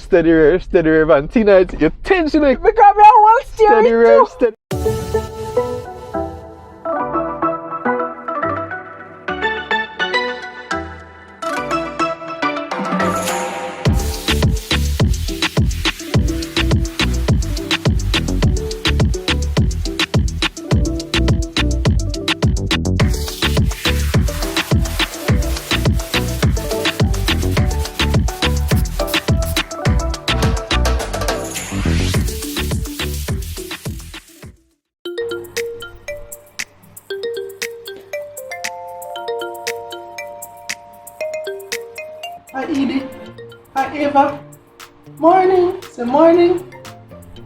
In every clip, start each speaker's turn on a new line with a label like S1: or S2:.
S1: steady rev, and tonight you're tensioning.
S2: We got me a whole steering
S1: Steady rev, steady.
S3: Hi Edie. Hi Eva. Morning. Say morning.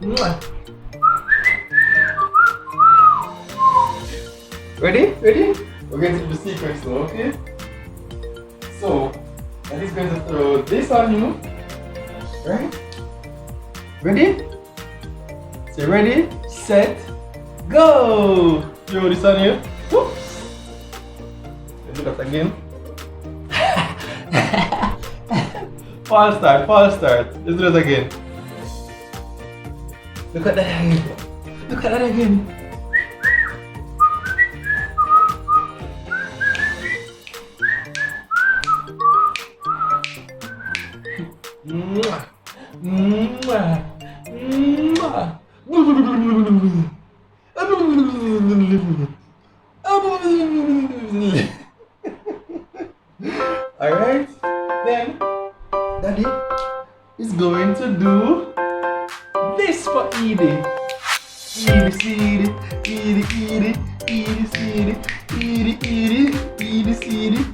S3: Mwah. Ready? Ready? We're going to do the sequence now, okay? So, Eddie's going to throw this on you. Right? Ready? Say ready, set, go! Throw this on you. Whoops. Let's do that again. False start. Let's do that again. Look at that again. Look at that again. Mwah. Mwah. Mwah. Alright, then Daddy is going to do this for Edie. Edie, Edie, Edie, Edie, Edie, Edie, Edie, Edie, Edie, Edie.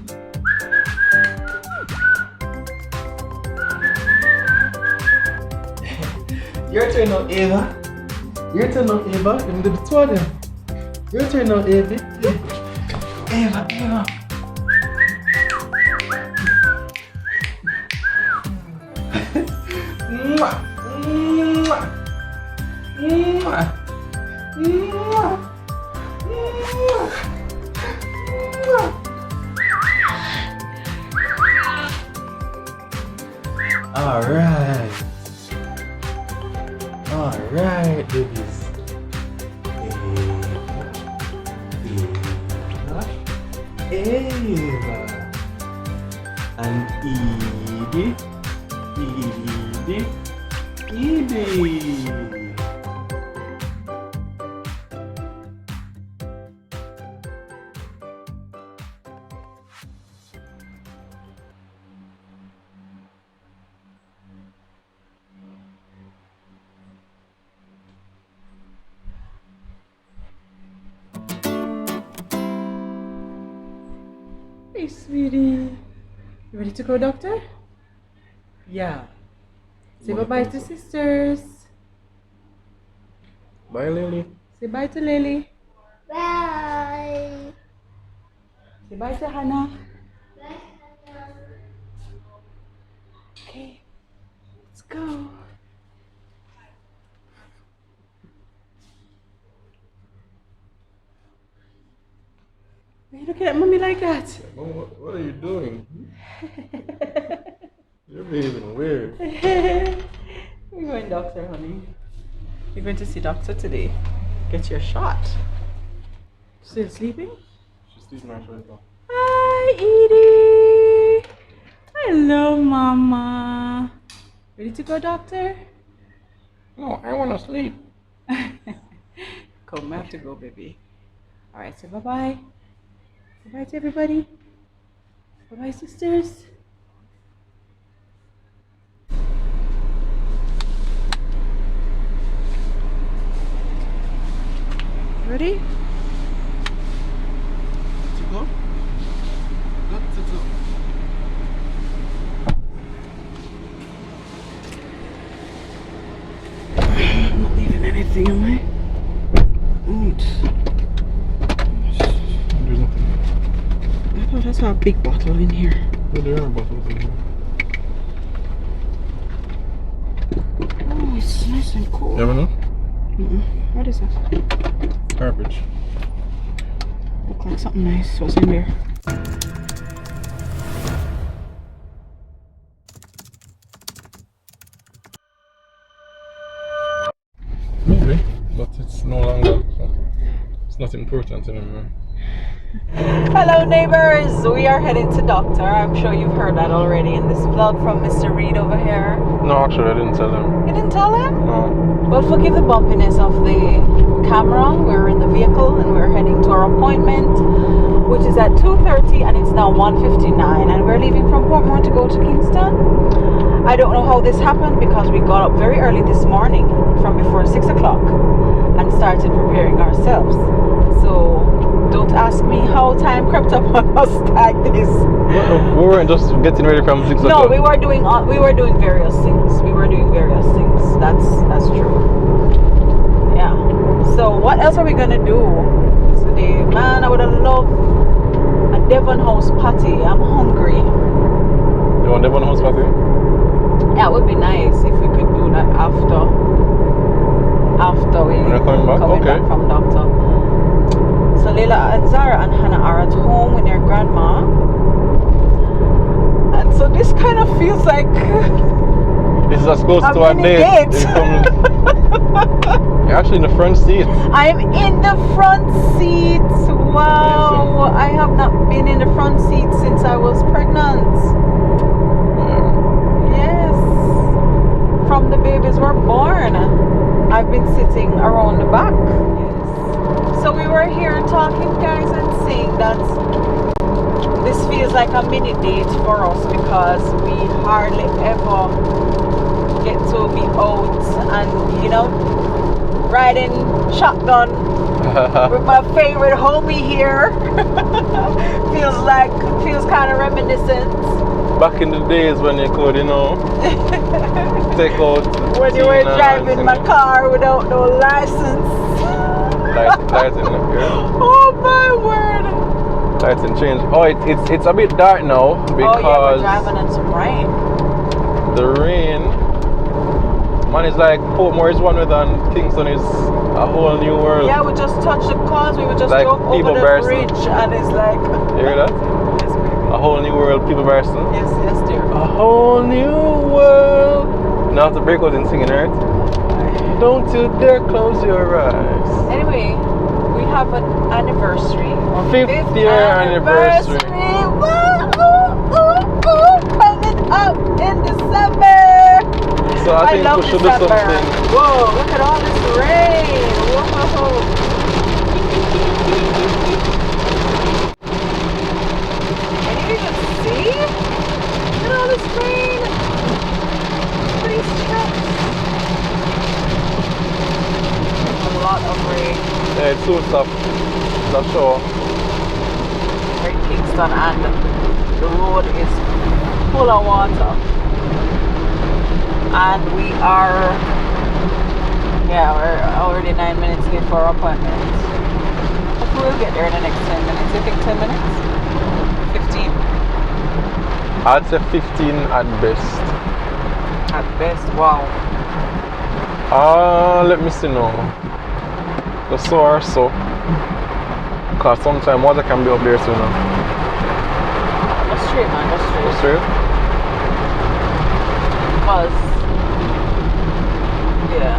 S3: Your turn now, Eva. Your turn now, Eva. Let me do the two of them. Your turn now, Evie. Eva, Eva. Mwah. Mwah. Mwah. Mwah. Mwah. All right, babies. Eva. And Edie. Edie.
S2: Hey, sweetie. You ready to go, doctor?
S3: Yeah.
S2: Say bye-bye to sisters.
S1: Bye, Lily.
S2: Say bye to Lily.
S4: Bye.
S2: Say bye to Hannah.
S4: Bye.
S2: Okay, let's go. Why are you looking at mommy like that?
S1: Mom, what are you doing? You're behaving weird.
S2: We're going doctor, honey. You're going to see doctor today. Get your shot. Still sleeping?
S1: She's sleeping actually now.
S2: Hi, Edie. Hello, Mama. Ready to go, doctor?
S1: No, I want to sleep.
S2: Come, I have to go, baby. All right, so bye-bye. Bye-bye to everybody. Bye-bye, sisters. Ready?
S3: To go? Got to go.
S2: I'm not leaving anything, am I?
S1: There's nothing.
S2: I thought I saw a big bottle in here.
S1: Yeah, there are bottles in here.
S2: Oh, it's nice and cool.
S1: You ever know?
S2: What is that?
S1: Garbage.
S2: Look like something nice was in there.
S1: probably, but it's no longer. So it's not important anymore.
S2: Hello neighbors, we are heading to doctor. I'm sure you've heard that already in this vlog from Mr. Reed over here.
S1: No, actually, I didn't tell him.
S2: You didn't tell him?
S1: No.
S2: Well, forgive the bumpiness of the camera. We're in the vehicle and we're heading to our appointment, which is at 2:30 and it's now 1:59 and we're leaving from Portmore to go to Kingston. I don't know how this happened because we got up very early this morning from before 6 o'clock and started preparing ourselves. So don't ask me how time crept up on us like this.
S1: We weren't just getting ready from 6
S2: No,
S1: o'clock.
S2: we were doing various things. We were doing various things. That's true. Yeah. So what else are we gonna do today? Man, I would have loved a Devon House party. I'm hungry.
S1: You want Devon House party?
S2: Yeah, it would be nice if we could do that after we
S1: You're coming back? Okay.
S2: back from doctor. So Leila and Zahra and Hannah are at home with their grandma. And so this kind of feels like
S1: This is as close
S2: a
S1: to our
S2: mini
S1: date.
S2: date.
S1: You're actually in the front seat.
S2: I'm in the front seat. Wow. I have not been in the front seat since I was pregnant. Yes. From the babies were born, I've been sitting around the back. Yes. So we were here talking, guys, and saying that this feels like a mini date for us because we hardly ever get to be out and, you know, riding shotgun with my favorite homie here. feels kind of reminiscent.
S1: Back in the days when you could, you know, take out
S2: When you were driving my car without no license.
S1: lights in here.
S2: Oh my word.
S1: Lights and change. Oh, it's a bit dark now because
S2: Oh yeah, we're driving in some rain.
S1: the rain. Man, it's like Portmore is one way and Kingston is a whole new world.
S2: Yeah, we just touched the cars. We were just
S1: Like
S2: drove over
S1: people
S2: the
S1: bursting.
S2: bridge, and it's like.
S1: You hear that?
S2: Yes, baby.
S1: A whole new world, people bursting.
S2: Yes, yes, dear.
S1: A whole new world. Now have to break out and singing, right? Don't you dare close your eyes.
S2: Anyway, we have an anniversary. Our
S1: Fifth year anniversary.
S2: Woo, ooh, ooh, ooh, coming up in December.
S1: So I think
S2: love
S1: we should
S2: December.
S1: do something.
S2: Whoa, look at all this rain. Whoa. Can you even see? Look at all this rain. Look at these trucks. A lot of rain.
S1: Yeah, it's soon stuff. That's sure.
S2: We're in Kingston and the road is full of water. And we're already 9 minutes late for our appointment. Hopefully we'll get there in the next 10 minutes. You think 10 minutes? 15?
S1: I'd say 15 at best.
S2: At best, wow.
S1: Let me see now. The so or so. Because sometimes water can be up there sooner.
S2: Go straight, man, go straight.
S1: Go straight?
S2: Because, yeah,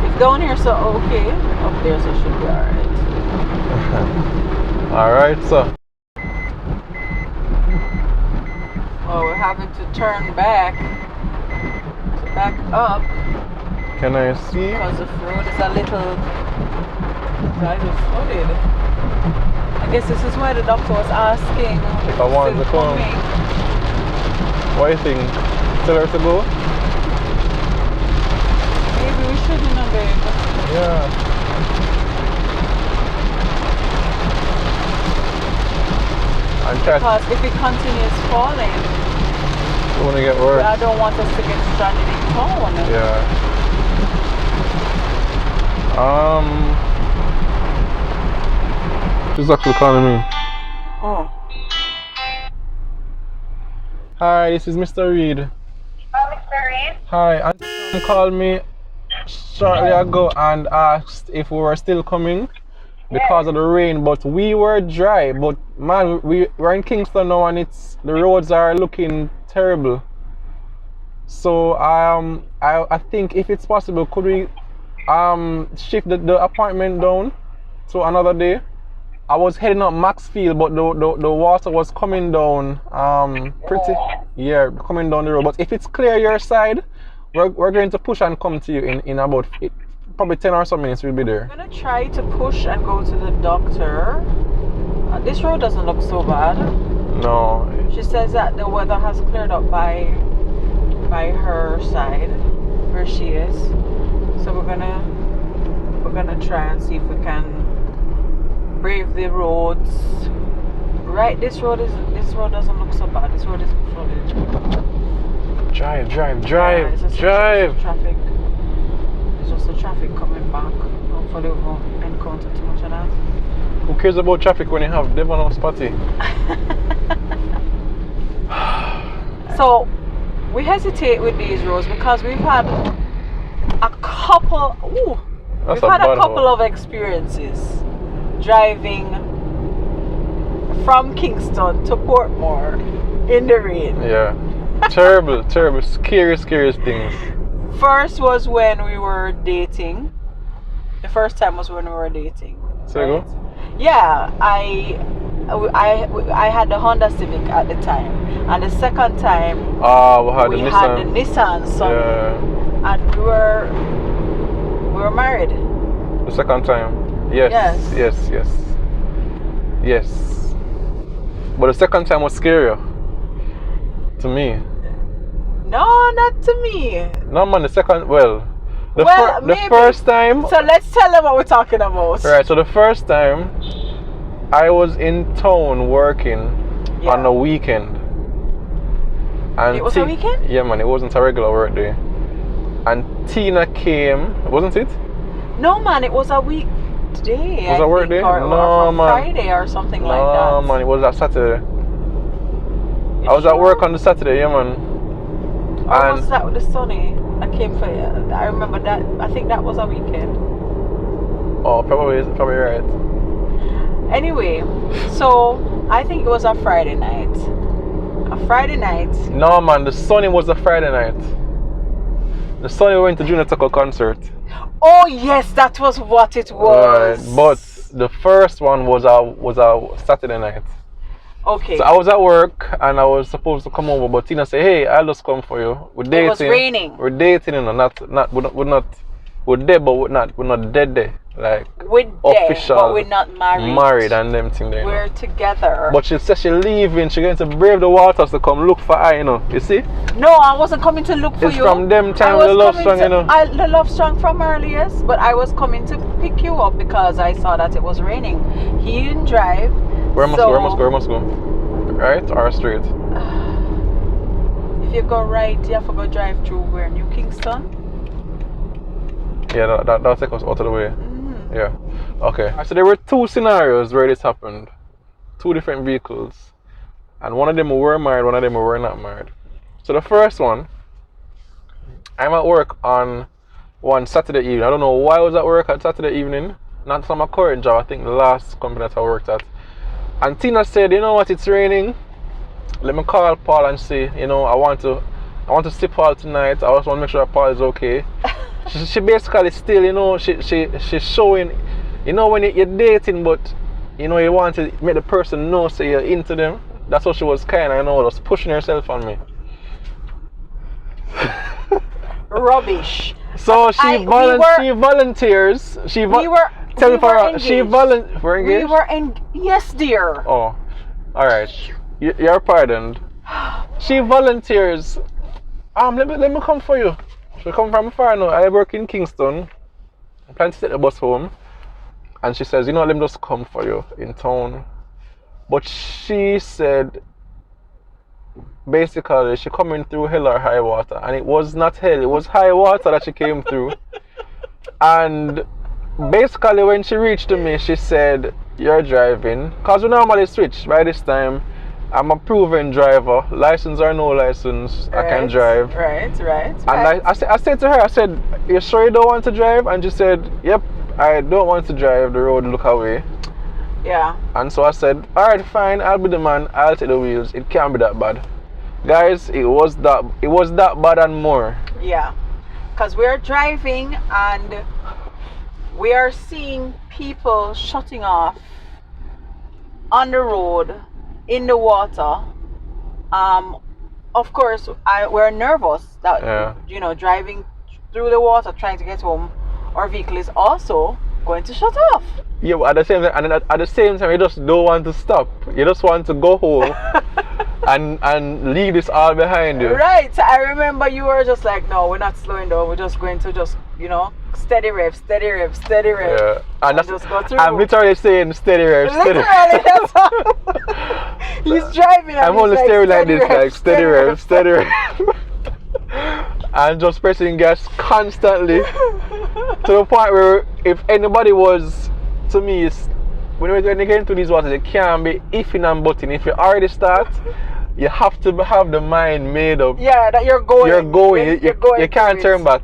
S2: if down here so okay, up there so should be alright.
S1: Alright, so.
S2: Oh, we're having to turn back to back up
S1: Can I see?
S2: because the road is a little flooded. I guess this is why the doctor was asking
S1: If I want to come. What do you think? Tell her to go?
S2: Maybe we shouldn't have been.
S1: Yeah. And try
S2: Because if it continues falling,
S1: it's gonna get worse.
S2: I don't want us to get stranded in town.
S1: Yeah. She's actually calling me.
S2: Oh.
S1: Hi, this is Mr. Reed.
S4: Mr. Reed?
S1: Hi, Auntie called me shortly ago and asked if we were still coming because of the rain, but we were dry. But man, we're in Kingston now and the roads are looking terrible. So I think if it's possible, could we shift the appointment down to another day. I was heading up Maxfield, but the water was coming down coming down the road. But if it's clear your side, we're going to push and come to you in about probably 10 or so minutes. We'll be there.
S2: I'm gonna try to push and go to the doctor. This road doesn't look so bad.
S1: No.
S2: She says that the weather has cleared up by her side where she is. So we're gonna try and see if we can brave the roads. Right, this road doesn't look so bad. This road is flooded.
S1: Drive.
S2: Yeah, it's just traffic. It's just the traffic coming back. Hopefully we won't encounter too much of that.
S1: Who cares about traffic when you have Devon on Spotty?
S2: So we hesitate with these roads because we've had a couple. We've had a couple of experiences driving from Kingston to Portmore in the rain.
S1: Yeah. Terrible, scariest things.
S2: First was when we were dating. The first time was when we were dating.
S1: So you go?
S2: Yeah, I had the Honda Civic at the time, and the second time
S1: we
S2: had the Nissan Sunny, and we were married.
S1: The second time, yes. But the second time was scarier to me.
S2: No, not to me.
S1: No man, the first time.
S2: So let's tell them what we're talking about.
S1: Right. So the first time, I was in town working on a weekend. And
S2: it was a weekend?
S1: Yeah, man. It wasn't a regular work day. And Tina came, wasn't it?
S2: No, man. It was a weekday.
S1: It was a work day?
S2: No, man. Friday or something like that.
S1: No, man. It was a Saturday. I was at work on the Saturday, yeah, man.
S2: Or was that with the Sunny? I came for it. I remember that. I think that was a weekend.
S1: Oh, probably right.
S2: Anyway, so I think it was a Friday night.
S1: No, man, the Sunny was a Friday night. The Sunny went to Junior Tucker concert.
S2: Oh yes, that was what it was.
S1: Right, but the first one was a Saturday night.
S2: Okay.
S1: So I was at work and I was supposed to come over, but Tina said, "Hey, I'll just come for you. We're dating.
S2: It was raining.
S1: We're dating, we're dead, but we're not dead. Like
S2: we're
S1: official,
S2: dead, but we're not married.
S1: Married and them thing there.
S2: We're together.
S1: But she said she's leaving. She's going to brave the waters to come look for her. You see?
S2: No, I wasn't coming to look for
S1: it's
S2: you.
S1: It's from them time the love song,
S2: the love song from earliest, but I was coming to pick you up because I saw that it was raining. He didn't drive.
S1: Where must go? Right or straight?
S2: If you go right, you have to go drive through where? New Kingston?
S1: Yeah, that'll take us out of the way.
S2: Mm-hmm.
S1: Yeah. Okay. So there were two scenarios where this happened. Two different vehicles. And one of them were married, one of them were not married. So the first one, I'm at work on one Saturday evening. I don't know why I was at work at Saturday evening. Not from my current job, I think the last company that I worked at. And Tina said, you know what, it's raining. Let me call Paul and say, I want to see Paul tonight. I just want to make sure that Paul is okay. she basically still, she's showing, when you're dating, but, you want to make the person know, say you're into them. That's what she was kind of, just pushing herself on me.
S2: Rubbish.
S1: So she volunteers. We were engaged?
S2: Yes, dear.
S1: Oh, alright. You're pardoned. She volunteers. Let me come for you. She come from far now. I work in Kingston. I plan to take the bus home. And she says, let me just come for you in town. But she said, basically, she coming through hell or high water. And it was not hell, it was high water that she came through. And basically, when she reached to me, she said, you're driving. Because we normally switch. By this time, I'm a proven driver. License or no license, I can drive.
S2: Right.
S1: And I said to her, I said, you sure you don't want to drive? And she said, yep, I don't want to drive. The road look away.
S2: Yeah.
S1: And so I said, alright, fine, I'll be the man, I'll take the wheels. It can't be that bad. Guys, it was that bad and more.
S2: Yeah. because we're driving and we are seeing people shutting off on the road, in the water. Of course, we're nervous that driving through the water trying to get home, our vehicle is also going to shut off.
S1: Yeah, but at the same time, you just don't want to stop. You just want to go home and leave this all behind you.
S2: Right. I remember you were just like, no, we're not slowing down. We're just going to steady rev.
S1: Yeah. And
S2: just go through.
S1: I'm literally saying steady rev, steady rev.
S2: Literally, that's all. He's driving.
S1: I'm only staring like this, like steady rev. And just pressing gas constantly to the point where if anybody was, to me, when you get into these waters, you can't be ifing and butting. If you already start, you have to have the mind made up.
S2: Yeah, that you're going.
S1: You're going. You can't turn back.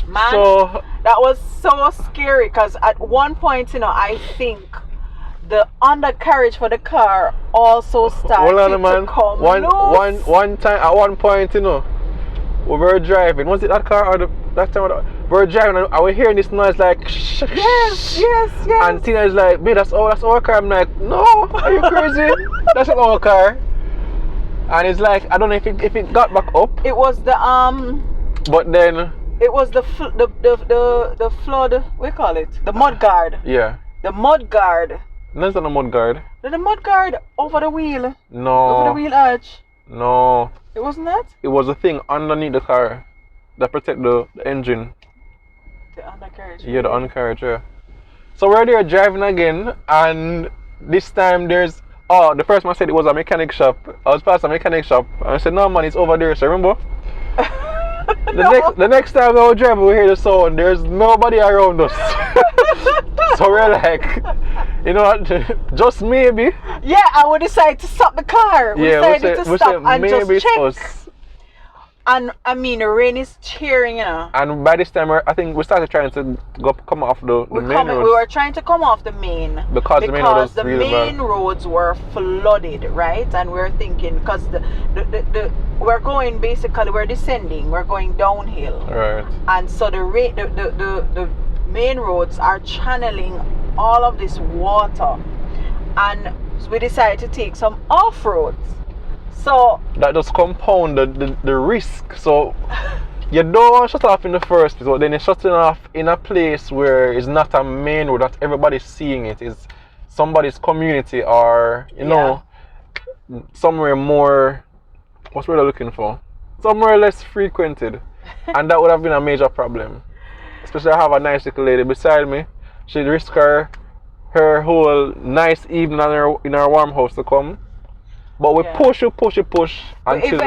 S2: Man,
S1: so
S2: that was so scary because at one point, I think the undercarriage for the car also started to come loose.
S1: One time, at one point, we were driving. Was it that car or that time? We were driving and I was hearing this noise like
S2: yes.
S1: And Tina is like, "Babe, that's our car." I'm like, "No, are you crazy? That's not our car." And it's like, I don't know if it got back up.
S2: It was the
S1: But then
S2: it was the flood. What do you call it? The mud guard.
S1: Yeah.
S2: The mud guard.
S1: No, it's not a mud guard.
S2: The mud guard over the wheel.
S1: No.
S2: Over the wheel arch.
S1: No.
S2: It wasn't that?
S1: It was a thing underneath the car that protect the engine.
S2: The undercarriage.
S1: Yeah, the undercarriage, yeah. So we're there driving again, and this time there's the first man said it was a mechanic shop. I was past a mechanic shop and I said, "No man, it's over there." So remember? The next time we were driving, we hear the sound. There's nobody around us. So we're like, you know what? Just maybe.
S2: Yeah, and we decided to stop the car. We decided to stop and just check. Us. And I mean, the rain is tearing,
S1: And by this time, I think we started trying to come off the main roads.
S2: We were trying to come off the main
S1: because the
S2: main roads were flooded, right? And we're thinking because we're going basically, we're descending, we're going downhill,
S1: right? And
S2: so the main roads are channeling all of this water, and we decided to take some off roads. So
S1: that just compound the risk. So you don't want to shut off in the first place, but then you're shutting off in a place where it's not a main road that everybody's seeing it. It's somebody's community or somewhere more, what's what they're looking for? Somewhere less frequented. And that would have been a major problem. Especially I have a nice little lady beside me. She'd risk her whole nice evening in our warm house to come. But we push until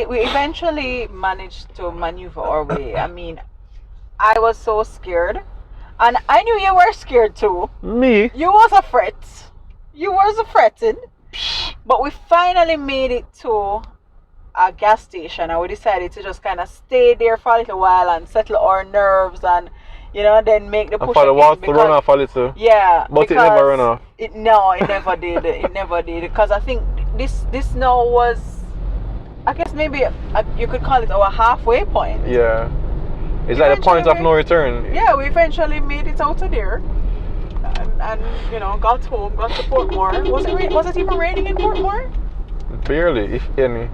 S2: we eventually managed to maneuver our way. I mean, I was so scared. And I knew you were scared too.
S1: Me?
S2: You was a fret. You was a fretting. But we finally made it to a gas station and we decided to just kind of stay there for a little while and settle our nerves and then make the push.
S1: For the water to run off a little.
S2: Yeah.
S1: But it never ran off.
S2: No, it never did. It never did. Because I think this now was, I guess maybe you could call it our halfway point.
S1: Yeah. It's like the point of no return.
S2: Yeah, we eventually made it out of there. And got home, got to Portmore. Was it even raining in Portmore?
S1: Barely, if any.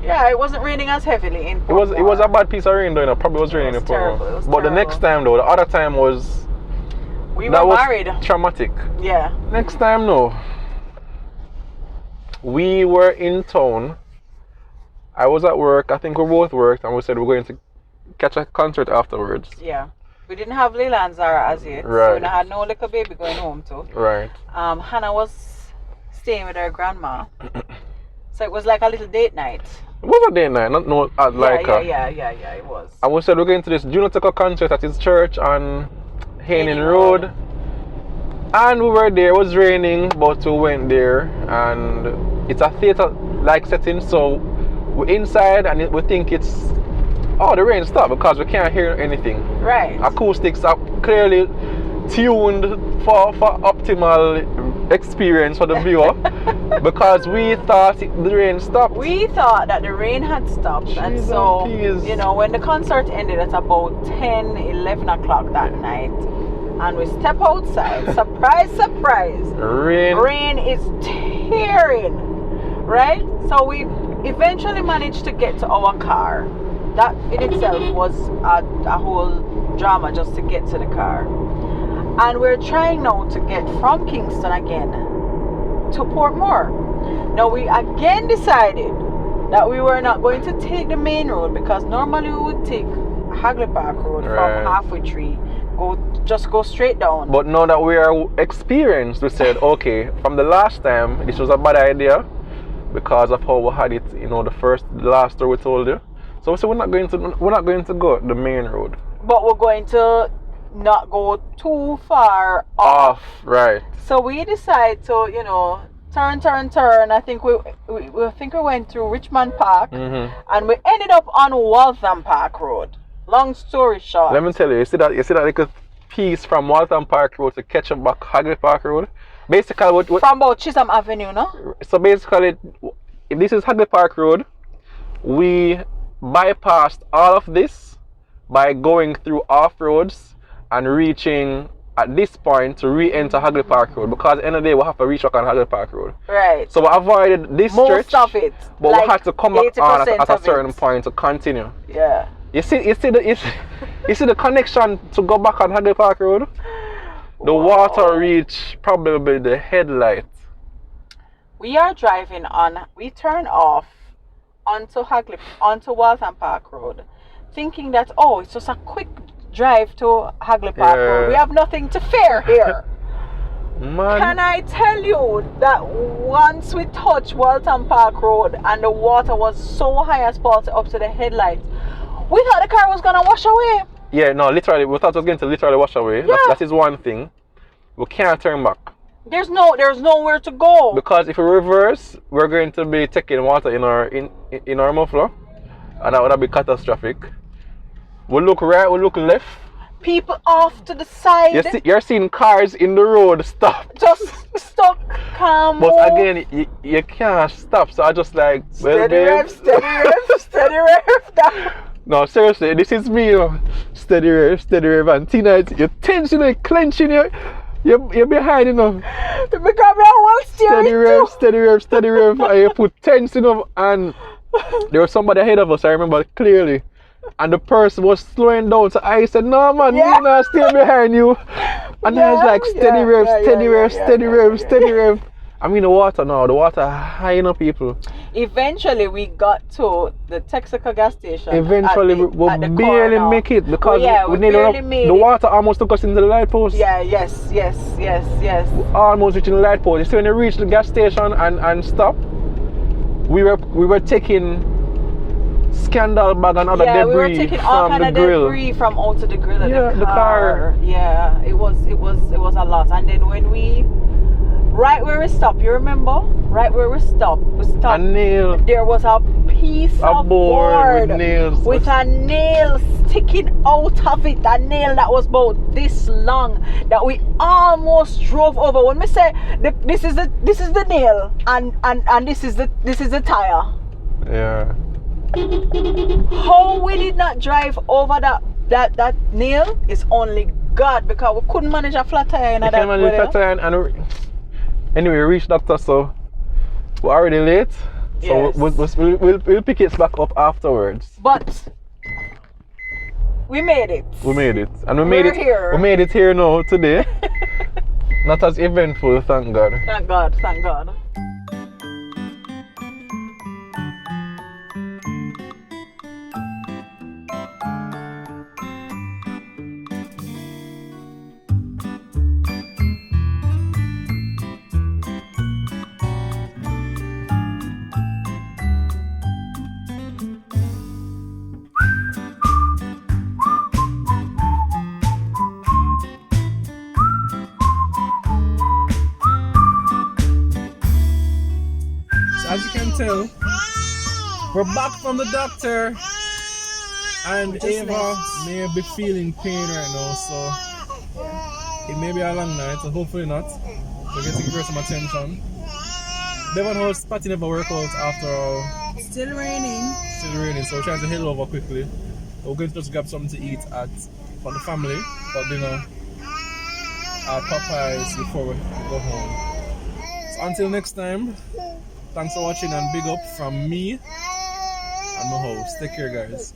S2: Yeah, it wasn't raining as heavily in Portmore.
S1: It was a bad piece of rain though, it probably was raining in Portmore. But the next time though, the other time was
S2: we were married.
S1: Traumatic.
S2: Yeah.
S1: Next time no. We were in town. I was at work, I think we both worked, and we said we're going to catch a concert afterwards.
S2: Yeah. We didn't have Leila and Zahra as yet.
S1: Right.
S2: So we had no little baby going home too.
S1: Right.
S2: Hannah was staying with her grandma. So it was like a little date night.
S1: It was a date night, not no
S2: Yeah, it was.
S1: And we said we're going to this Juno Tucker concert at his church on Haining Road. And we were there, it was raining, but we went there and it's a theater-like setting, so we're inside and we think it's the rain stopped because we can't hear anything.
S2: Right.
S1: Acoustics are clearly tuned for optimal experience for the viewer because we thought the rain stopped.
S2: We thought that the rain had stopped, and
S1: Jesus,
S2: so
S1: please.
S2: you know, when the concert ended at about 10, 11 o'clock that night, and we step outside, surprise, surprise, rain is tearing, right? So we eventually managed to get to our car. That in itself was a whole drama just to get to the car. And we're trying now to get from Kingston again to Portmore. Now we again decided that we were not going to take the main road because normally we would take Hagley Park Road from Halfway Tree, just go straight down.
S1: But now that we are experienced, we said, okay, from the last time, this was a bad idea because of how we had it, you know, the last story we told you. So we said we're not going to go the main road.
S2: But we're going to not go too far off.
S1: Right.
S2: So we decided to, you know, turn. I think we went through Richmond Park, and we ended up on Waltham Park Road. Long story short.
S1: Let me tell you, you see that little piece from Waltham Park Road to catch up back Hagley Park Road? Basically, what
S2: from about Chisholm Avenue, no?
S1: So basically, if this is Hagley Park Road, we bypassed all of this by going through off roads and reaching at this point to re-enter Hagley Park Road because at the end of the day we have to reach back on Hagley Park Road.
S2: Right.
S1: So we avoided this stretch.
S2: Most of it.
S1: But
S2: like
S1: we had to come back on at a certain
S2: it.
S1: point to continue.
S2: Yeah.
S1: You see the connection to go back on Hagley Park Road? The water reached probably the headlight.
S2: We are driving on. We turn off onto Waltham Park Road, thinking that it's just a quick drive to Hagley Park Road. We have nothing to fear here.
S1: Man.
S2: Can I tell you that once we touched Waltham Park Road and the water was so high as part up to the headlights, we thought the car was gonna wash away.
S1: Yeah, no, literally, we thought it was going to literally wash away.
S2: Yeah.
S1: That is one thing. We can't turn back.
S2: There's nowhere to go.
S1: Because if we reverse, we're going to be taking water in our muffler, and that would be catastrophic. We look right, we look left.
S2: People off to the side.
S1: You're seeing cars in the road stop.
S2: Just stuck, calm.
S1: But again, you can't stop. So I just like,
S2: steady rev.
S1: No, seriously, this is me. Steady rev, and Tina, you're tense, you're clenching, you're behind,
S2: Because I
S1: steady rev, and you put tense, and there was somebody ahead of us, I remember clearly. And the person was slowing down, so I said, no man, you're not still behind you. And I was like, steady rev. I mean the water high enough, people.
S2: Eventually we got to the Texaco gas station.
S1: Eventually we barely make it because the water almost took us into the light post.
S2: Yeah, yes.
S1: Almost reaching the light post. You see when you reach the gas station and stop, we were taking scandal bag and other debris
S2: we were taking all kind of debris from out of the grill of the car. Yeah, it was a lot. And then when right where we stopped, you remember? Right where we stopped.
S1: A nail.
S2: There was a piece of board
S1: with nails.
S2: With a nail sticking out of it. A nail that was about this long that we almost drove over. When we say this is the nail and this is the tire.
S1: Yeah.
S2: How we did not drive over that nail is only God, because we couldn't manage a flat tire in that way.
S1: Anyway, we reached doctor, so we're already late. So
S2: yes.
S1: we'll pick it back up afterwards.
S2: But we made it.
S1: And we made it here now today. Not as eventful, thank God.
S2: Thank God.
S3: As you can tell, we're back from the doctor, and Ava may be feeling pain right now, so
S1: It may be a long night, so hopefully not. We're getting girls some attention. Devon House party never work out after all.
S2: Still raining.
S1: Still raining, so we're trying to head over quickly. We're going to just grab something to eat at for the family for dinner at Popeyes before we go home. So until next time, thanks for watching and big up from me and my host. Take care, guys.